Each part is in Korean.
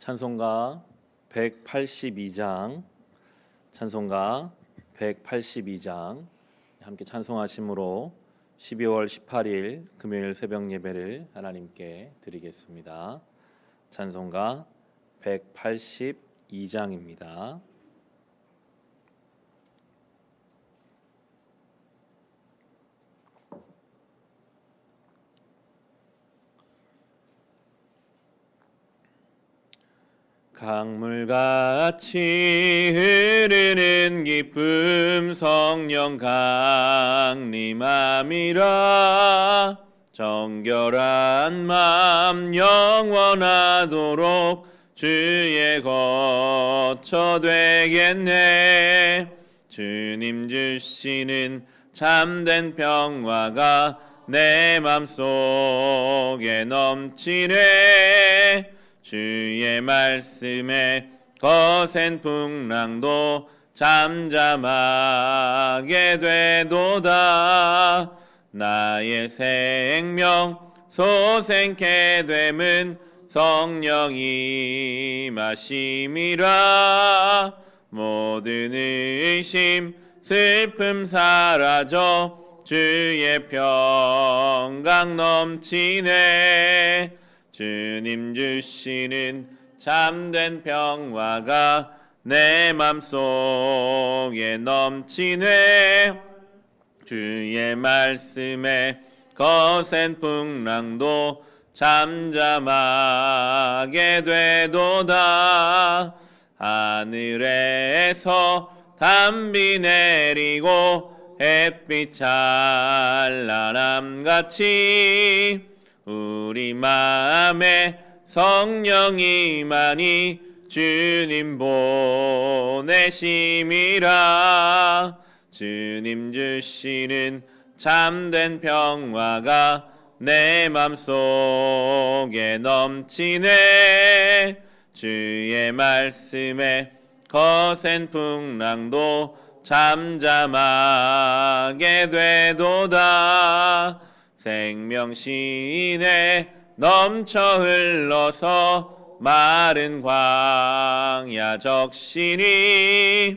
찬송가 182장, 찬송가 182장 함께 찬송하심으로 12월 18일 금요일 새벽 예배를 하나님께 드리겠습니다. 찬송가 182장입니다. 강물같이 흐르는 기쁨 성령 강림함이라. 정결한 맘 영원하도록 주의 거처 되겠네. 주님 주시는 참된 평화가 내 맘속에 넘치네. 주의 말씀에 거센 풍랑도 잠잠하게 되도다. 나의 생명 소생케 됨은 성령이 마심이라. 모든 의심 슬픔 사라져 주의 평강 넘치네. 주님 주시는 참된 평화가 내 맘속에 넘치네. 주의 말씀에 거센 풍랑도 잠잠하게 되도다. 하늘에서 단비 내리고 햇빛 찬란함같이 우리 마음에 성령이 많이 주님 보내심이라. 주님 주시는 참된 평화가 내 맘속에 넘치네. 주의 말씀에 거센 풍랑도 잠잠하게 되도다. 생명신에 넘쳐 흘러서 마른 광야 적시니.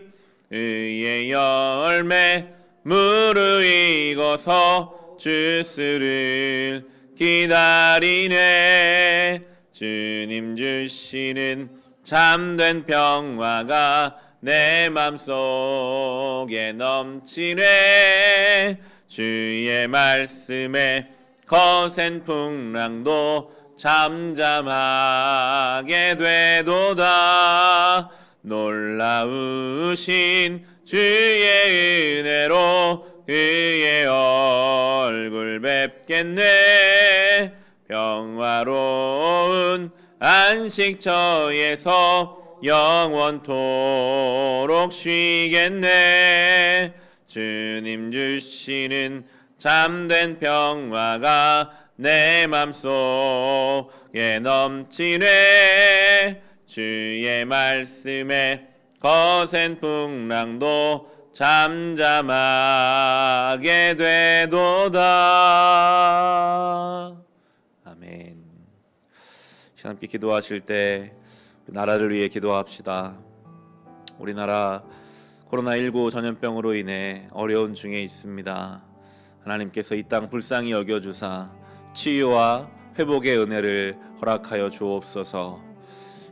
의의 열매 무르익어서 주스를 기다리네. 주님 주시는 참된 평화가 내 맘속에 넘치네. 주의 말씀에 거센 풍랑도 잠잠하게 되도다. 놀라우신 주의 은혜로 그의 얼굴 뵙겠네. 평화로운 안식처에서 영원토록 쉬겠네. 주님 주시는 참된 평화가 내 맘속에 넘치네. 주의 말씀에 거센 풍랑도 잠잠하게 되도다. 아멘. 함께 기도하실 때 나라를 위해 기도합시다. 우리나라 코로나19 전염병으로 인해 어려운 중에 있습니다. 하나님께서 이 땅 불쌍히 여겨주사 치유와 회복의 은혜를 허락하여 주옵소서.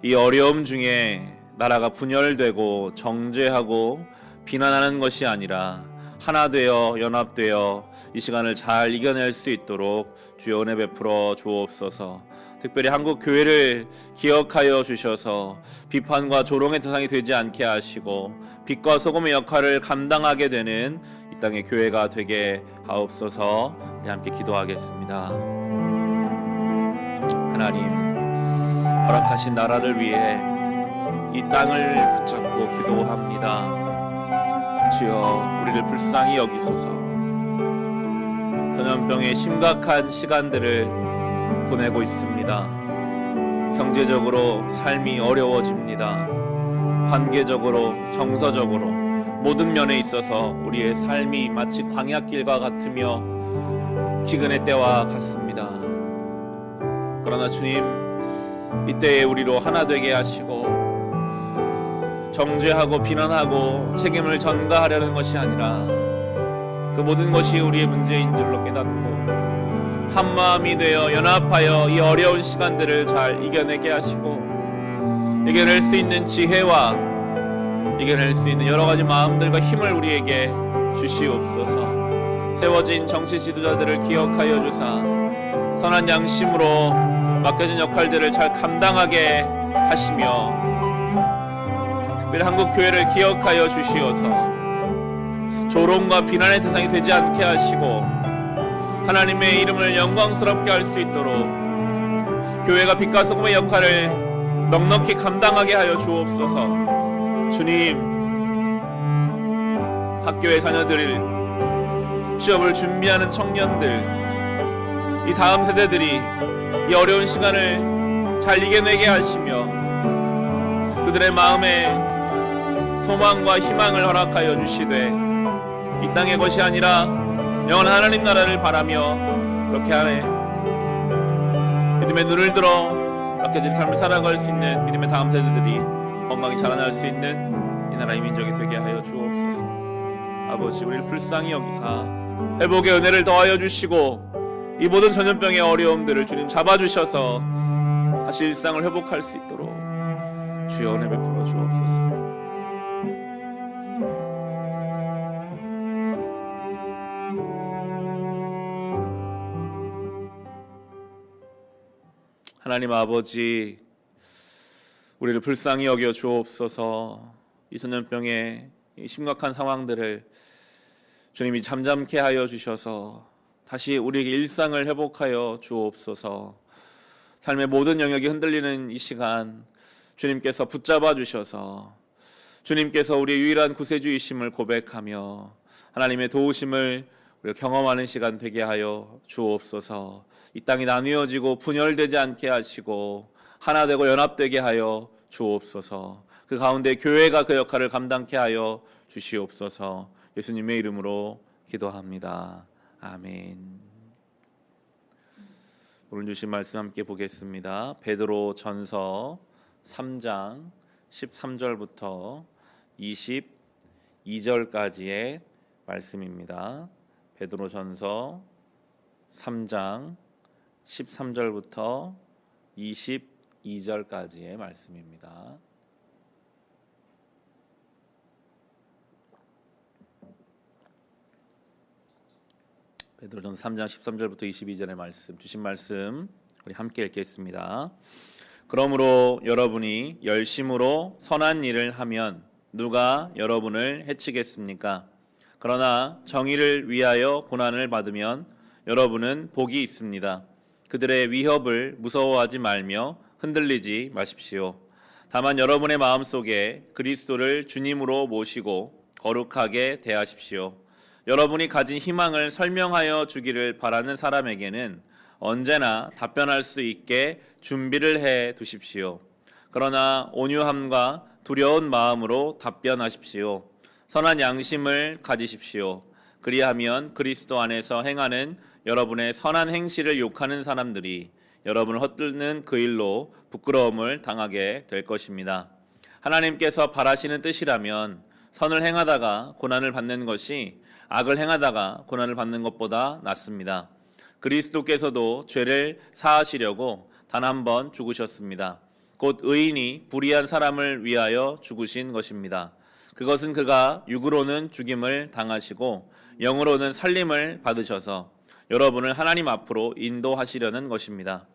이 어려움 중에 나라가 분열되고 정죄하고 비난하는 것이 아니라 하나 되어 연합되어 이 시간을 잘 이겨낼 수 있도록 주여 은혜 베풀어 주옵소서. 특별히 한국 교회를 기억하여 주셔서 비판과 조롱의 대상이 되지 않게 하시고 빛과 소금의 역할을 감당하게 되는 이 땅의 교회가 되게 하옵소서. 함께 기도하겠습니다. 하나님, 허락하신 나라를 위해 이 땅을 붙잡고 기도합니다. 주여 우리를 불쌍히 여기소서. 전염병의 심각한 시간들을 보내고 있습니다. 경제적으로 삶이 어려워집니다. 관계적으로, 정서적으로 모든 면에 있어서 우리의 삶이 마치 광야길과 같으며 기근의 때와 같습니다. 그러나 주님, 이때에 우리로 하나 되게 하시고 정죄하고 비난하고 책임을 전가하려는 것이 아니라 그 모든 것이 우리의 문제인 줄로 깨닫고 한마음이 되어 연합하여 이 어려운 시간들을 잘 이겨내게 하시고 이겨낼 수 있는 지혜와 이겨낼 수 있는 여러 가지 마음들과 힘을 우리에게 주시옵소서. 세워진 정치 지도자들을 기억하여 주사 선한 양심으로 맡겨진 역할들을 잘 감당하게 하시며 특별히 한국 교회를 기억하여 주시어서 조롱과 비난의 대상이 되지 않게 하시고 하나님의 이름을 영광스럽게 할 수 있도록 교회가 빛과 소금의 역할을 넉넉히 감당하게 하여 주옵소서. 주님, 학교의 자녀들, 취업을 준비하는 청년들, 이 다음 세대들이 이 어려운 시간을 잘 이겨내게 하시며 그들의 마음에 소망과 희망을 허락하여 주시되 이 땅의 것이 아니라 영원한 하나님 나라를 바라며 그렇게 하네 믿음의 눈을 들어 맡겨진 삶을 살아갈 수 있는 믿음의 다음 세대들이 건강히 자라날 수 있는 이 나라의 민족이 되게 하여 주옵소서. 아버지, 우리를 불쌍히 여기사 회복의 은혜를 더하여 주시고 이 모든 전염병의 어려움들을 주님 잡아주셔서 다시 일상을 회복할 수 있도록 주여 은혜 베풀어 주옵소서. 하나님 아버지, 우리를 불쌍히 여겨 주옵소서. 이 전염병의 이 심각한 상황들을 주님이 잠잠케 하여 주셔서 다시 우리에게 일상을 회복하여 주옵소서. 삶의 모든 영역이 흔들리는 이 시간 주님께서 붙잡아 주셔서 주님께서 우리의 유일한 구세주이심을 고백하며 하나님의 도우심을 우리가 경험하는 시간 되게 하여 주옵소서. 이 땅이 나뉘어지고 분열되지 않게 하시고 하나 되고 연합되게 하여 주옵소서. 그 가운데 교회가 그 역할을 감당케 하여 주시옵소서. 예수님의 이름으로 기도합니다. 아멘. 오늘 주신 말씀 함께 보겠습니다. 베드로 전서 3장 13절부터 22절까지의 말씀입니다. 베드로 전서 3장 13절부터 22절까지의 말씀입니다. 베드로전서 3장 13절부터 22절의 말씀, 주신 말씀 우리 함께 읽겠습니다. 그러므로 여러분이 열심으로 선한 일을 하면 누가 여러분을 해치겠습니까? 그러나 정의를 위하여 고난을 받으면 여러분은 복이 있습니다. 그들의 위협을 무서워하지 말며 흔들리지 마십시오. 다만 여러분의 마음속에 그리스도를 주님으로 모시고 거룩하게 대하십시오. 여러분이 가진 희망을 설명하여 주기를 바라는 사람에게는 언제나 답변할 수 있게 준비를 해 두십시오. 그러나 온유함과 두려운 마음으로 답변하십시오. 선한 양심을 가지십시오. 그리하면 그리스도 안에서 행하는 여러분의 선한 행실을 욕하는 사람들이 여러분을 헛들는 그 일로 부끄러움을 당하게 될 것입니다. 하나님께서 바라시는 뜻이라면 선을 행하다가 고난을 받는 것이 악을 행하다가 고난을 받는 것보다 낫습니다. 그리스도께서도 죄를 사하시려고 단 한 번 죽으셨습니다. 곧 의인이 불의한 사람을 위하여 죽으신 것입니다. 그것은 그가 육으로는 죽임을 당하시고 영으로는 살림을 받으셔서 여러분을 하나님 앞으로 인도하시려는 것입니다.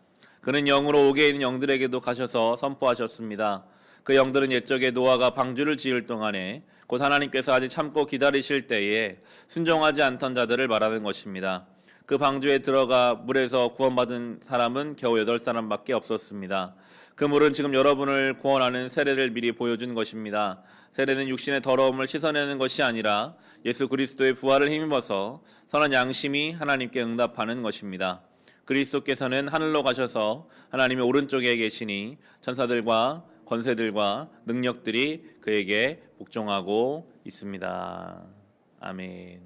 그는 영으로 옥에 있는 영들에게도 가셔서 선포하셨습니다. 그 영들은 옛적에 노아가 방주를 지을 동안에 곧 하나님께서 아직 참고 기다리실 때에 순종하지 않던 자들을 말하는 것입니다. 그 방주에 들어가 물에서 구원받은 사람은 겨우 8사람밖에 없었습니다. 그 물은 지금 여러분을 구원하는 세례를 미리 보여준 것입니다. 세례는 육신의 더러움을 씻어내는 것이 아니라 예수 그리스도의 부활을 힘입어서 선한 양심이 하나님께 응답하는 것입니다. 그리스도께서는 하늘로 가셔서 하나님의 오른쪽에 계시니 천사들과 권세들과 능력들이 그에게 복종하고 있습니다. 아멘.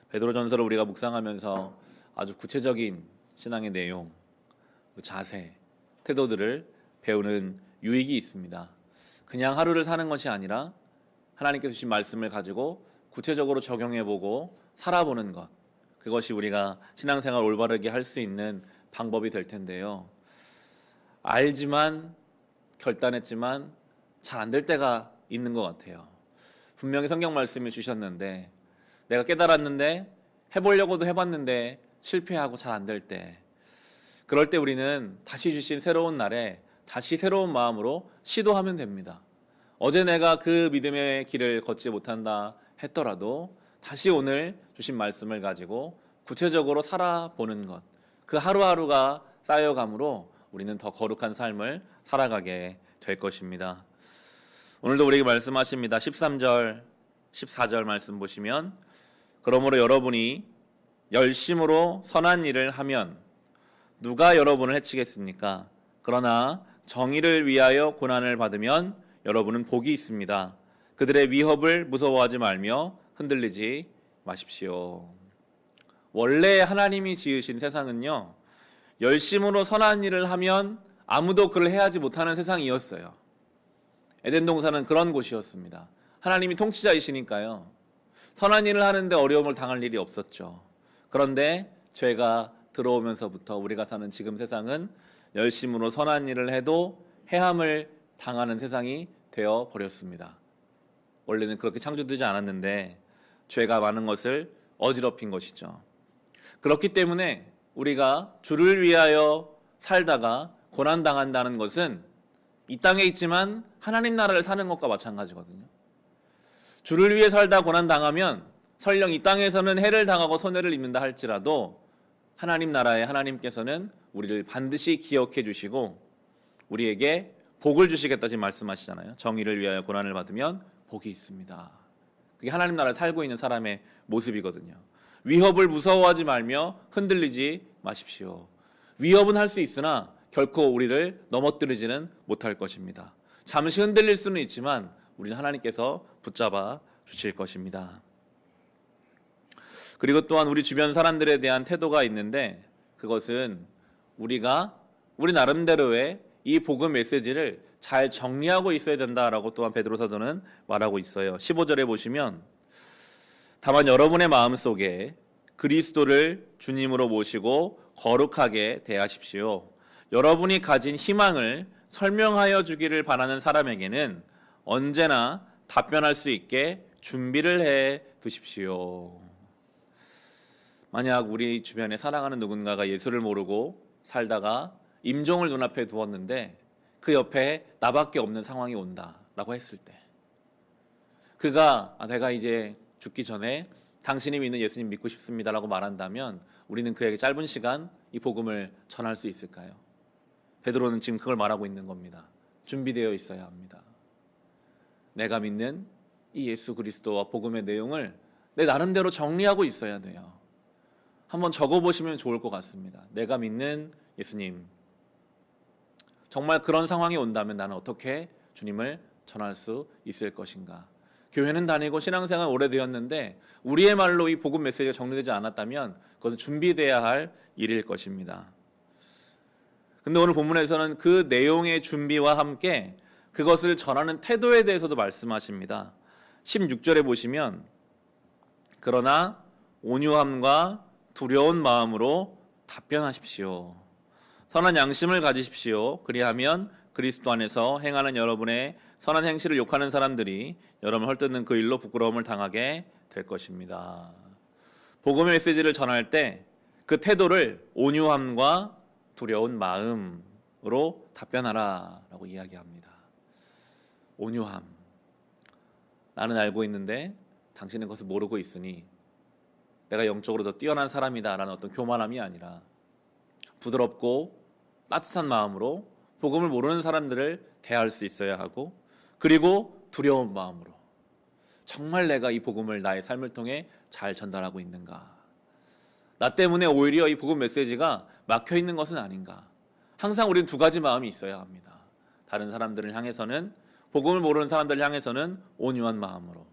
베드로전서를 우리가 묵상하면서 아주 구체적인 신앙의 내용, 자세, 태도들을 배우는 유익이 있습니다. 그냥 하루를 사는 것이 아니라 하나님께서 주신 말씀을 가지고 구체적으로 적용해보고 살아보는 것, 그것이 우리가 신앙생활 올바르게 할 수 있는 방법이 될 텐데요. 알지만, 결단했지만 잘 안 될 때가 있는 것 같아요. 분명히 성경 말씀을 주셨는데 내가 깨달았는데 해보려고도 해봤는데 실패하고 잘 안 될 때, 그럴 때 우리는 다시 주신 새로운 날에 다시 새로운 마음으로 시도하면 됩니다. 어제 내가 그 믿음의 길을 걷지 못한다 했더라도 다시 오늘 주신 말씀을 가지고 구체적으로 살아보는 것, 그 하루하루가 쌓여감으로 우리는 더 거룩한 삶을 살아가게 될 것입니다. 오늘도 우리에게 말씀하십니다. 13절, 14절 말씀 보시면, 그러므로 여러분이 열심으로 선한 일을 하면 누가 여러분을 해치겠습니까? 그러나 정의를 위하여 고난을 받으면 여러분은 복이 있습니다. 그들의 위협을 무서워하지 말며 흔들리지 마십시오. 원래 하나님이 지으신 세상은요, 열심으로 선한 일을 하면 아무도 그를 해하지 못하는 세상이었어요. 에덴 동산은 그런 곳이었습니다. 하나님이 통치자이시니까요, 선한 일을 하는데 어려움을 당할 일이 없었죠. 그런데 죄가 들어오면서부터 우리가 사는 지금 세상은 열심으로 선한 일을 해도 해함을 당하는 세상이 되어 버렸습니다. 원래는 그렇게 창조되지 않았는데 죄가 많은 것을 어지럽힌 것이죠. 그렇기 때문에 우리가 주를 위하여 살다가 고난당한다는 것은 이 땅에 있지만 하나님 나라를 사는 것과 마찬가지거든요. 주를 위해 살다 고난당하면 설령 이 땅에서는 해를 당하고 손해를 입는다 할지라도 하나님 나라의 하나님께서는 우리를 반드시 기억해 주시고 우리에게 복을 주시겠다 지금 말씀하시잖아요. 정의를 위하여 고난을 받으면 복이 있습니다. 그게 하나님 나라를 살고 있는 사람의 모습이거든요. 위협을 무서워하지 말며 흔들리지 마십시오. 위협은 할 수 있으나 결코 우리를 넘어뜨리지는 못할 것입니다. 잠시 흔들릴 수는 있지만 우리는 하나님께서 붙잡아 주실 것입니다. 그리고 또한 우리 주변 사람들에 대한 태도가 있는데, 그것은 우리가 우리 나름대로의 이 복음 메시지를 잘 정리하고 있어야 된다라고 또한 베드로 사도는 말하고 있어요. 15절에 보시면, 다만 여러분의 마음속에 그리스도를 주님으로 모시고 거룩하게 대하십시오. 여러분이 가진 희망을 설명하여 주기를 바라는 사람에게는 언제나 답변할 수 있게 준비를 해 두십시오. 만약 우리 주변에 사랑하는 누군가가 예수를 모르고 살다가 임종을 눈앞에 두었는데 그 옆에 나밖에 없는 상황이 온다라고 했을 때, 그가 내가 이제 죽기 전에 당신이 믿는 예수님 믿고 싶습니다라고 말한다면 우리는 그에게 짧은 시간 이 복음을 전할 수 있을까요? 베드로는 지금 그걸 말하고 있는 겁니다. 준비되어 있어야 합니다. 내가 믿는 이 예수 그리스도와 복음의 내용을 내 나름대로 정리하고 있어야 돼요. 한번 적어보시면 좋을 것 같습니다. 내가 믿는 예수님, 정말 그런 상황이 온다면 나는 어떻게 주님을 전할 수 있을 것인가? 교회는 다니고 신앙생활 오래되었는데 우리의 말로 이 복음 메시지가 정리되지 않았다면 그것은 준비되어야 할 일일 것입니다. 근데 오늘 본문에서는 그 내용의 준비와 함께 그것을 전하는 태도에 대해서도 말씀하십니다. 16절에 보시면, 그러나 온유함과 두려운 마음으로 답변하십시오. 선한 양심을 가지십시오. 그리하면 그리스도 안에서 행하는 여러분의 선한 행실을 욕하는 사람들이 여러분을 헐뜯는 그 일로 부끄러움을 당하게 될 것입니다. 복음의 메시지를 전할 때 그 태도를 온유함과 두려운 마음으로 답변하라라고 이야기합니다. 온유함. 나는 알고 있는데 당신은 그것을 모르고 있으니 내가 영적으로 더 뛰어난 사람이다라는 어떤 교만함이 아니라 부드럽고 따뜻한 마음으로 복음을 모르는 사람들을 대할 수 있어야 하고, 그리고 두려운 마음으로 정말 내가 이 복음을 나의 삶을 통해 잘 전달하고 있는가, 나 때문에 오히려 이 복음 메시지가 막혀 있는 것은 아닌가. 항상 우리는 두 가지 마음이 있어야 합니다. 다른 사람들을 향해서는, 복음을 모르는 사람들을 향해서는 온유한 마음으로,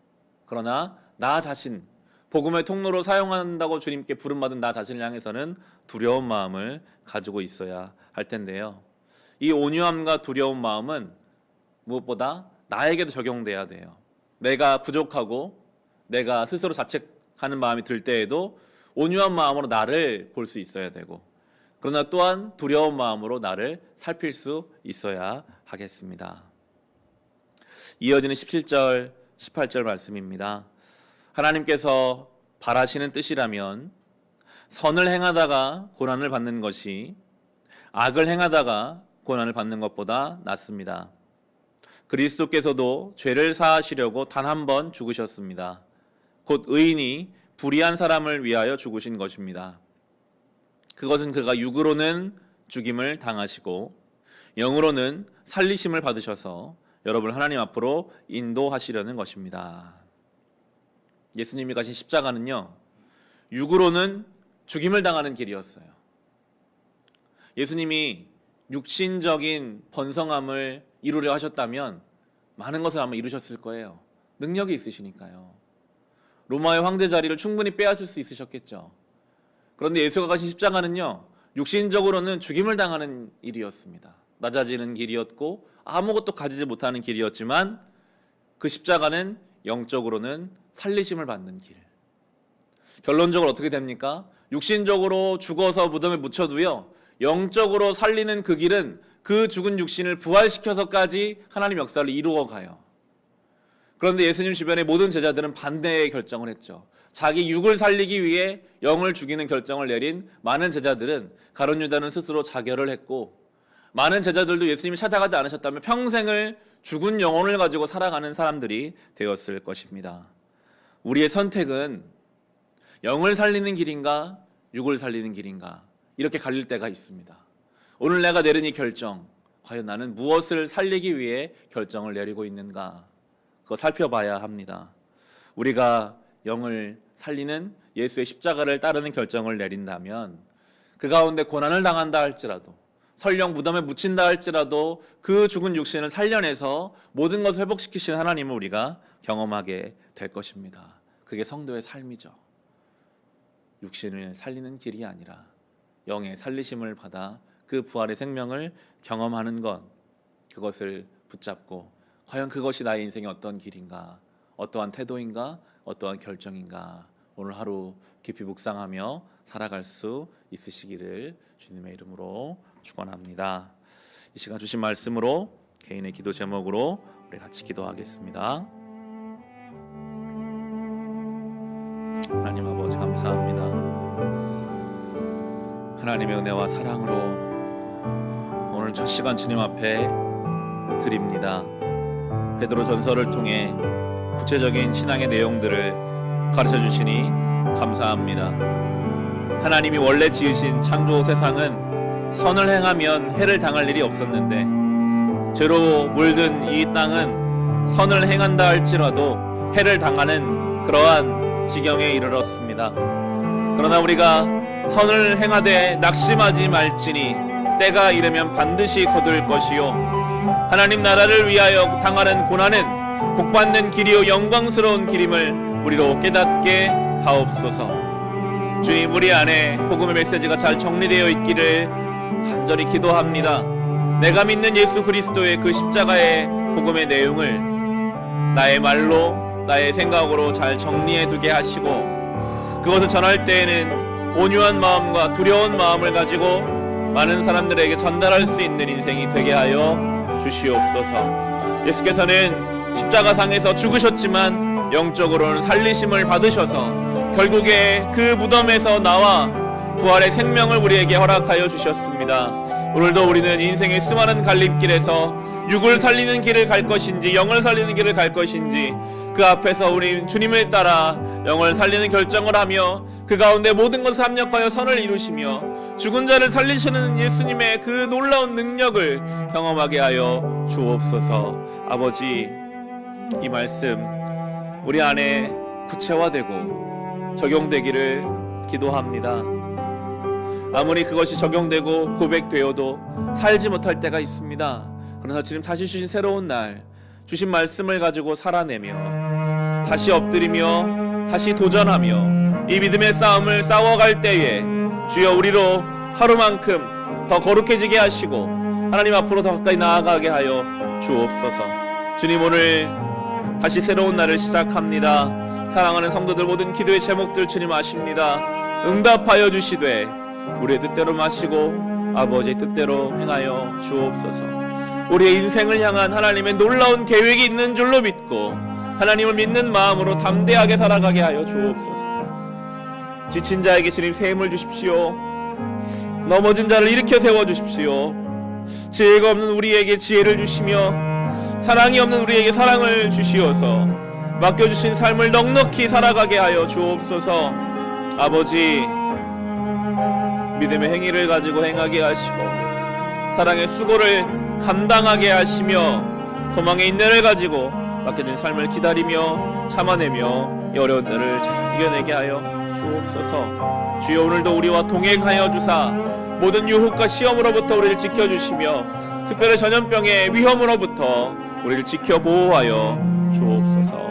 그러나 나 자신 복음의 통로로 사용한다고 주님께 부름받은 나 자신을 향해서는 두려운 마음을 가지고 있어야 할 텐데요. 이 온유함과 두려운 마음은 무엇보다 나에게도 적용돼야 돼요. 내가 부족하고 내가 스스로 자책하는 마음이 들 때에도 온유한 마음으로 나를 볼 수 있어야 되고, 그러나 또한 두려운 마음으로 나를 살필 수 있어야 하겠습니다. 이어지는 17절, 18절 말씀입니다. 하나님께서 바라시는 뜻이라면 선을 행하다가 고난을 받는 것이 악을 행하다가 고난을 받는 것보다 낫습니다. 그리스도께서도 죄를 사하시려고 단 한 번 죽으셨습니다. 곧 의인이 불의한 사람을 위하여 죽으신 것입니다. 그것은 그가 육으로는 죽임을 당하시고 영으로는 살리심을 받으셔서 여러분을 하나님 앞으로 인도하시려는 것입니다. 예수님이 가신 십자가는요, 육으로는 죽임을 당하는 길이었어요. 예수님이 육신적인 번성함을 이루려 하셨다면 많은 것을 아마 이루셨을 거예요. 능력이 있으시니까요. 로마의 황제 자리를 충분히 빼앗을 수 있으셨겠죠. 그런데 예수가 가신 십자가는요, 육신적으로는 죽임을 당하는 일이었습니다. 낮아지는 길이었고 아무것도 가지지 못하는 길이었지만 그 십자가는 영적으로는 살리심을 받는 길. 결론적으로 어떻게 됩니까? 육신적으로 죽어서 무덤에 묻혀도요, 영적으로 살리는 그 길은 그 죽은 육신을 부활시켜서까지 하나님 역사를 이루어 가요. 그런데 예수님 주변의 모든 제자들은 반대의 결정을 했죠. 자기 육을 살리기 위해 영을 죽이는 결정을 내린 많은 제자들은 가룟 유다는 스스로 자결을 했고, 많은 제자들도 예수님이 찾아가지 않으셨다면 평생을 죽은 영혼을 가지고 살아가는 사람들이 되었을 것입니다. 우리의 선택은 영을 살리는 길인가 육을 살리는 길인가 이렇게 갈릴 때가 있습니다. 오늘 내가 내린 이 결정, 과연 나는 무엇을 살리기 위해 결정을 내리고 있는가, 그거 살펴봐야 합니다. 우리가 영을 살리는 예수의 십자가를 따르는 결정을 내린다면 그 가운데 고난을 당한다 할지라도, 설령 무덤에 묻힌다 할지라도 그 죽은 육신을 살려내서 모든 것을 회복시키신 하나님을 우리가 경험하게 될 것입니다. 그게 성도의 삶이죠. 육신을 살리는 길이 아니라 영의 살리심을 받아 그 부활의 생명을 경험하는 것, 그것을 붙잡고 과연 그것이 나의 인생의 어떤 길인가, 어떠한 태도인가, 어떠한 결정인가, 오늘 하루 깊이 묵상하며 살아갈 수 있으시기를 주님의 이름으로 축원합니다. 이 시간 주신 말씀으로 개인의 기도 제목으로 우리 같이 기도하겠습니다. 하나님 아버지 감사합니다. 하나님의 은혜와 사랑으로 오늘 첫 시간 주님 앞에 드립니다. 베드로 전서를 통해 구체적인 신앙의 내용들을 가르쳐 주시니 감사합니다. 하나님이 원래 지으신 창조 세상은 선을 행하면 해를 당할 일이 없었는데 죄로 물든 이 땅은 선을 행한다 할지라도 해를 당하는 그러한 지경에 이르렀습니다. 그러나 우리가 선을 행하되 낙심하지 말지니 때가 이르면 반드시 거둘 것이요 하나님 나라를 위하여 당하는 고난은 복받는 길이요 영광스러운 길임을 우리로 깨닫게 하옵소서. 주님, 우리 안에 복음의 메시지가 잘 정리되어 있기를 간절히 기도합니다. 내가 믿는 예수 그리스도의 그 십자가의 복음의 내용을 나의 말로, 나의 생각으로 잘 정리해 두게 하시고, 그것을 전할 때에는 온유한 마음과 두려운 마음을 가지고 많은 사람들에게 전달할 수 있는 인생이 되게 하여 주시옵소서. 예수께서는 십자가상에서 죽으셨지만 영적으로는 살리심을 받으셔서 결국에 그 무덤에서 나와 부활의 생명을 우리에게 허락하여 주셨습니다. 오늘도 우리는 인생의 수많은 갈림길에서 육을 살리는 길을 갈 것인지 영을 살리는 길을 갈 것인지 그 앞에서 우리 주님을 따라 영을 살리는 결정을 하며 그 가운데 모든 것을 합력하여 선을 이루시며 죽은 자를 살리시는 예수님의 그 놀라운 능력을 경험하게 하여 주옵소서. 아버지, 이 말씀 우리 안에 구체화되고 적용되기를 기도합니다. 아무리 그것이 적용되고 고백되어도 살지 못할 때가 있습니다. 그러나 주님 다시 주신 새로운 날, 주신 말씀을 가지고 살아내며 다시 엎드리며 다시 도전하며 이 믿음의 싸움을 싸워갈 때에 주여 우리로 하루만큼 더 거룩해지게 하시고 하나님 앞으로 더 가까이 나아가게 하여 주옵소서. 주님, 오늘 다시 새로운 날을 시작합니다. 사랑하는 성도들 모든 기도의 제목들 주님 아십니다. 응답하여 주시되 우리의 뜻대로 마시고 아버지의 뜻대로 행하여 주옵소서. 우리의 인생을 향한 하나님의 놀라운 계획이 있는 줄로 믿고 하나님을 믿는 마음으로 담대하게 살아가게 하여 주옵소서. 지친 자에게 주님 새 힘을 주십시오. 넘어진 자를 일으켜 세워주십시오. 지혜가 없는 우리에게 지혜를 주시며 사랑이 없는 우리에게 사랑을 주시어서 맡겨주신 삶을 넉넉히 살아가게 하여 주옵소서. 아버지, 믿음의 행위를 가지고 행하게 하시고 사랑의 수고를 감당하게 하시며 소망의 인내를 가지고 맡겨진 삶을 기다리며 참아내며 어려운 때를 잘 이겨내게 하여 주옵소서. 주여, 오늘도 우리와 동행하여 주사 모든 유혹과 시험으로부터 우리를 지켜주시며 특별히 전염병의 위험으로부터 우리를 지켜 보호하여 주옵소서.